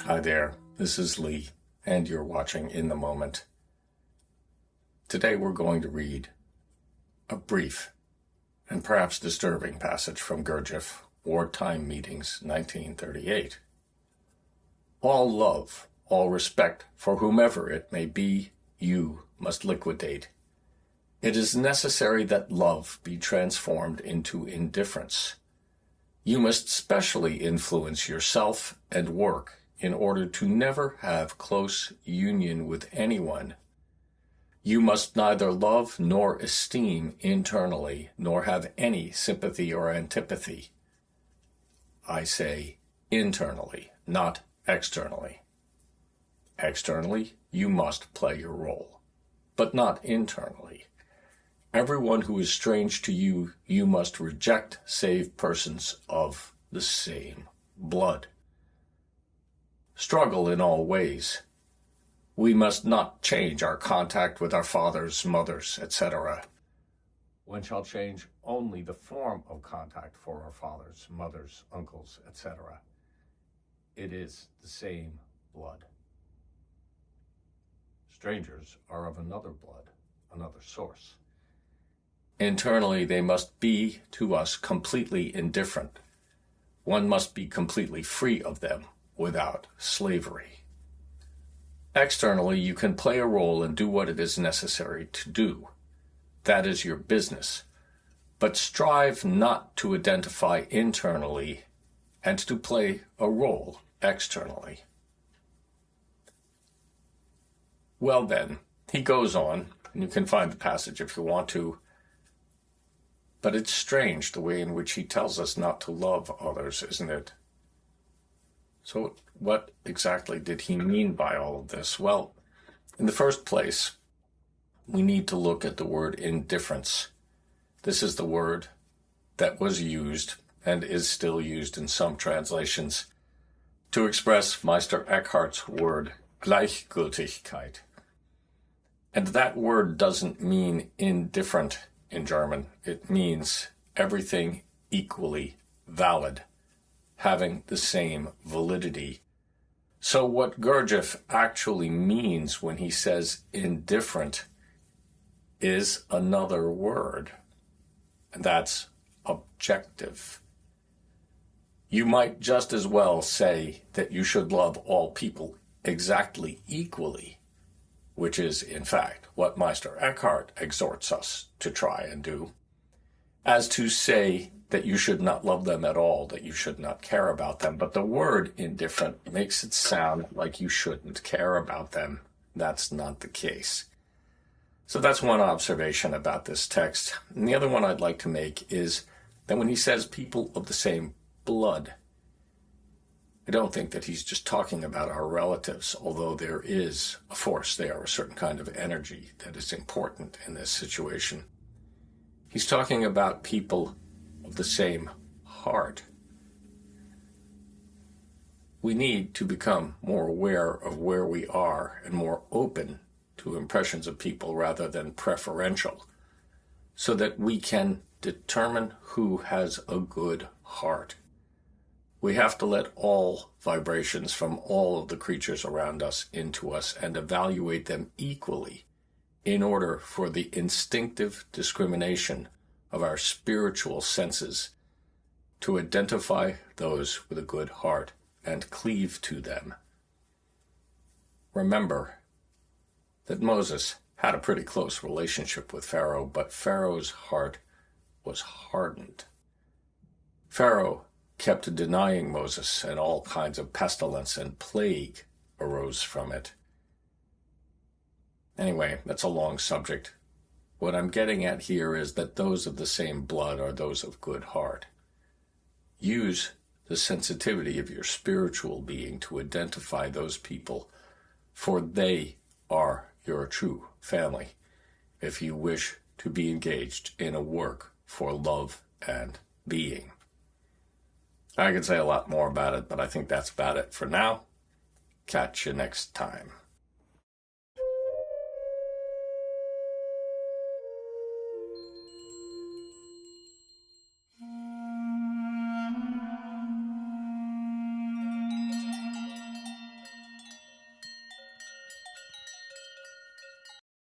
Hi there, this is Lee, and you're watching In the Moment. Today we're going to read a brief and perhaps disturbing passage from Gurdjieff, Wartime Meetings, 1938. All love, all respect for whomever it may be, you must liquidate. It is necessary that love be transformed into indifference. You must specially influence yourself and work in order to never have close union with anyone. You must neither love nor esteem internally, nor have any sympathy or antipathy. I say internally, not externally. Externally, you must play your role, but not internally. Everyone who is strange to you, you must reject save persons of the same blood. Struggle in all ways. We must not change our contact with our fathers, mothers, etc. One shall change only the form of contact for our fathers, mothers, uncles, etc. It is the same blood. Strangers are of another blood, another source. Internally, they must be to us completely indifferent. One must be completely free of them without slavery. Externally, you can play a role and do what it is necessary to do. That is your business. But strive not to identify internally and to play a role externally. Well then, he goes on, and you can find the passage if you want to, but it's strange the way in which he tells us not to love others, isn't it? So what exactly did he mean by all of this? Well, in the first place, we need to look at the word indifference. This is the word that was used and is still used in some translations to express Meister Eckhart's word Gleichgültigkeit. And that word doesn't mean indifferent in German. It means everything equally valid, having the same validity. So what Gurdjieff actually means when he says indifferent is another word, and that's objective. You might just as well say that you should love all people exactly equally, which is, in fact, what Meister Eckhart exhorts us to try and do, as to say that you should not love them at all, that you should not care about them. But the word indifferent makes it sound like you shouldn't care about them. That's not the case. So that's one observation about this text. And the other one I'd like to make is that when he says people of the same blood, I don't think that he's just talking about our relatives, although there is a force there, a certain kind of energy that is important in this situation. He's talking about people of the same heart. We need to become more aware of where we are and more open to impressions of people rather than preferential, so that we can determine who has a good heart. We have to let all vibrations from all of the creatures around us into us and evaluate them equally in order for the instinctive discrimination of our spiritual senses to identify those with a good heart and cleave to them. Remember that Moses had a pretty close relationship with Pharaoh, but Pharaoh's heart was hardened. Pharaoh kept denying Moses, and all kinds of pestilence and plague arose from it. Anyway, that's a long subject. What I'm getting at here is that those of the same blood are those of good heart. Use the sensitivity of your spiritual being to identify those people, for they are your true family, if you wish to be engaged in a work for love and being. I could say a lot more about it, but I think that's about it for now. Catch you next time.